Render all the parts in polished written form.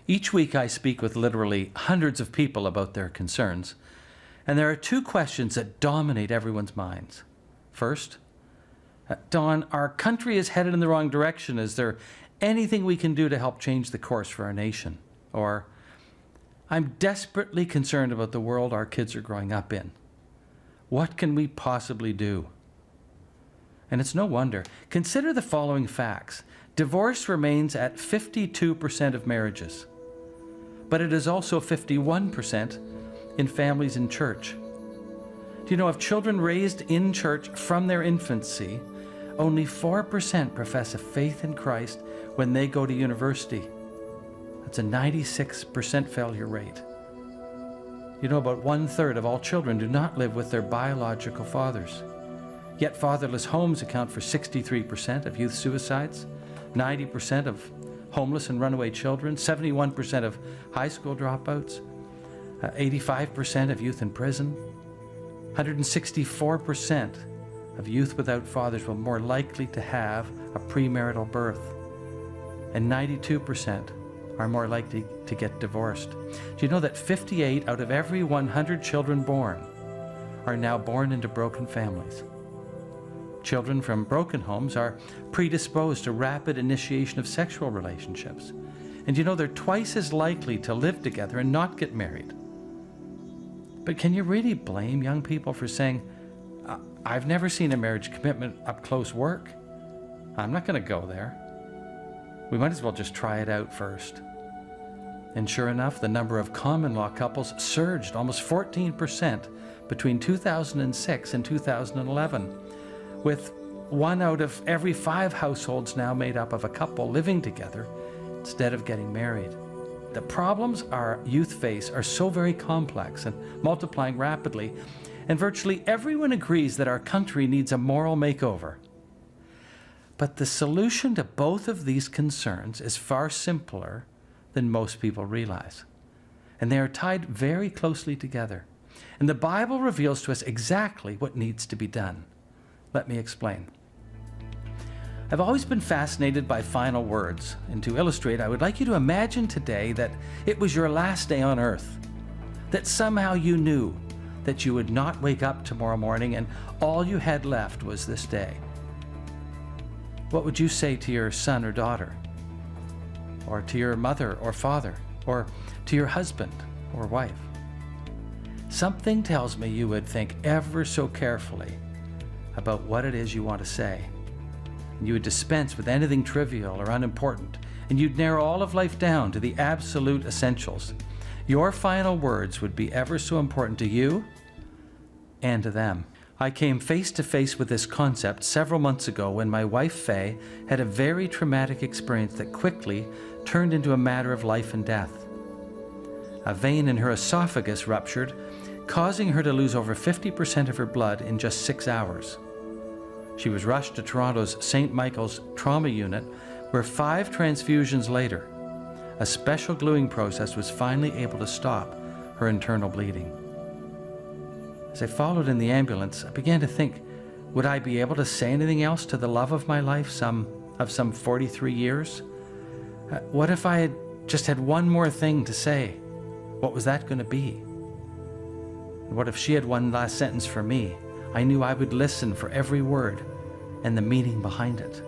Each week I speak with literally hundreds of people about their concerns, and there are two questions that dominate everyone's minds. First, Don, our country is headed in the wrong direction. Is there anything we can do to help change the course for our nation? Or, I'm desperately concerned about the world our kids are growing up in. What can we possibly do? And it's no wonder. Consider the following facts. Divorce remains at 52% of marriages, but it is also 51% in families in church. Do you know, of children raised in church from their infancy, only 4% profess a faith in Christ when they go to university. That's a 96% failure rate. You know, about 1/3 of all children do not live with their biological fathers. Yet fatherless homes account for 63% of youth suicides, 90% of homeless and runaway children, 71% of high school dropouts, 85% of youth in prison, 164% of youth without fathers were more likely to have a premarital birth, and 92% are more likely to get divorced. Do you know that 58 out of every 100 children born are now born into broken families? Children from broken homes are predisposed to rapid initiation of sexual relationships. And you know, they're twice as likely to live together and not get married. But can you really blame young people for saying, I've never seen a marriage commitment up close work. I'm not going to go there. We might as well just try it out first. And sure enough, the number of common law couples surged almost 14% between 2006 and 2011, with 1 out of every 5 households now made up of a couple living together instead of getting married. The problems our youth face are so very complex and multiplying rapidly, and virtually everyone agrees that our country needs a moral makeover. But the solution to both of these concerns is far simpler than most people realize. And they are tied very closely together. And the Bible reveals to us exactly what needs to be done. Let me explain. I've always been fascinated by final words, and to illustrate, I would like you to imagine today that it was your last day on earth, that somehow you knew that you would not wake up tomorrow morning and all you had left was this day. What would you say to your son or daughter, or to your mother or father, or to your husband or wife? Something tells me you would think ever so carefully about what it is you want to say. You would dispense with anything trivial or unimportant, and you'd narrow all of life down to the absolute essentials. Your final words would be ever so important to you and to them. I came face to face with this concept several months ago when my wife, Faye, had a very traumatic experience that quickly turned into a matter of life and death. A vein in her esophagus ruptured, causing her to lose over 50% of her blood in just 6 hours. She was rushed to Toronto's St. Michael's trauma unit, where 5 transfusions later, a special gluing process was finally able to stop her internal bleeding. As I followed in the ambulance, I began to think, would I be able to say anything else to the love of my life, some 43 years? What if I had just had one more thing to say? What was that going to be? And what if she had one last sentence for me? I knew I would listen for every word and the meaning behind it.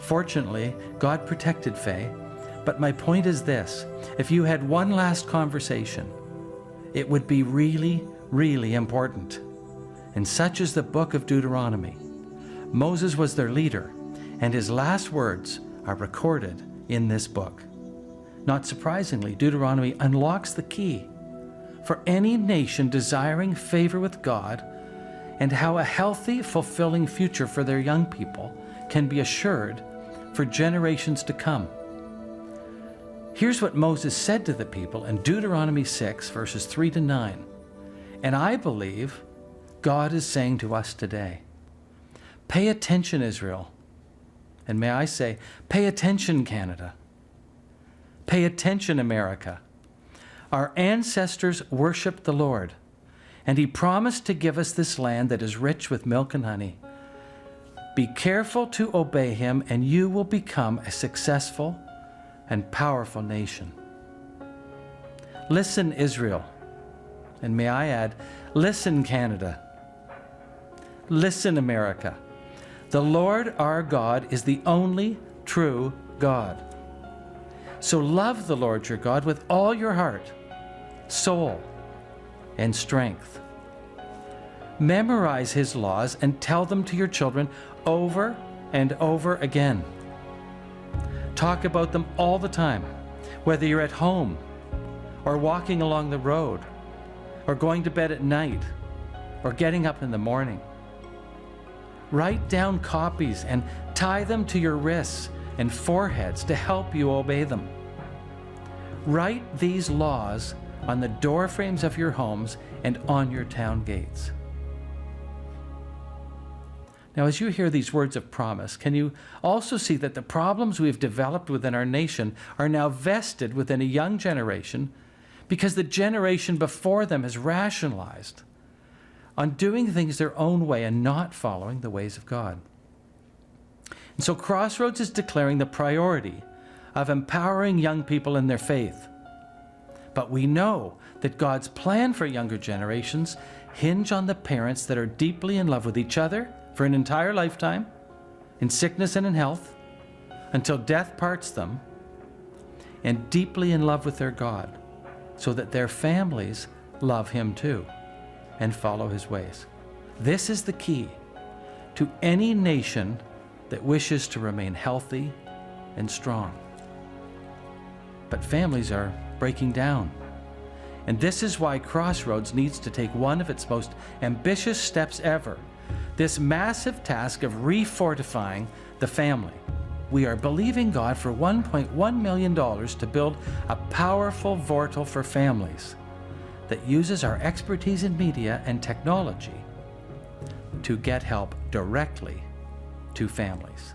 Fortunately, God protected Faye, but my point is this: if you had one last conversation, it would be really, really important. And such is the book of Deuteronomy. Moses was their leader, and his last words are recorded in this book. Not surprisingly, Deuteronomy unlocks the key for any nation desiring favor with God, and how a healthy, fulfilling future for their young people can be assured for generations to come. Here's what Moses said to the people in Deuteronomy 6, verses 3 to 9. And I believe God is saying to us today, pay attention, Israel. And may I say, pay attention, Canada. Pay attention, America. Our ancestors worshiped the Lord, and He promised to give us this land that is rich with milk and honey. Be careful to obey Him, and you will become a successful, and powerful nation. Listen, Israel, and may I add, listen, Canada. Listen, America. The Lord our God is the only true God. So love the Lord your God with all your heart, soul, and strength. Memorize his laws and tell them to your children over and over again. Talk about them all the time, whether you're at home or walking along the road or going to bed at night or getting up in the morning. Write down copies and tie them to your wrists and foreheads to help you obey them. Write these laws on the door frames of your homes and on your town gates. Now, as you hear these words of promise, can you also see that the problems we've developed within our nation are now vested within a young generation because the generation before them has rationalized on doing things their own way and not following the ways of God? And so Crossroads is declaring the priority of empowering young people in their faith. But we know that God's plan for younger generations hinge on the parents that are deeply in love with each other for an entire lifetime, in sickness and in health, until death parts them, and deeply in love with their God, so that their families love him too and follow his ways. This is the key to any nation that wishes to remain healthy and strong. But families are breaking down. And this is why Crossroads needs to take one of its most ambitious steps ever, this massive task of refortifying the family. We are believing God for $1.1 million to build a powerful vortal for families that uses our expertise in media and technology to get help directly to families.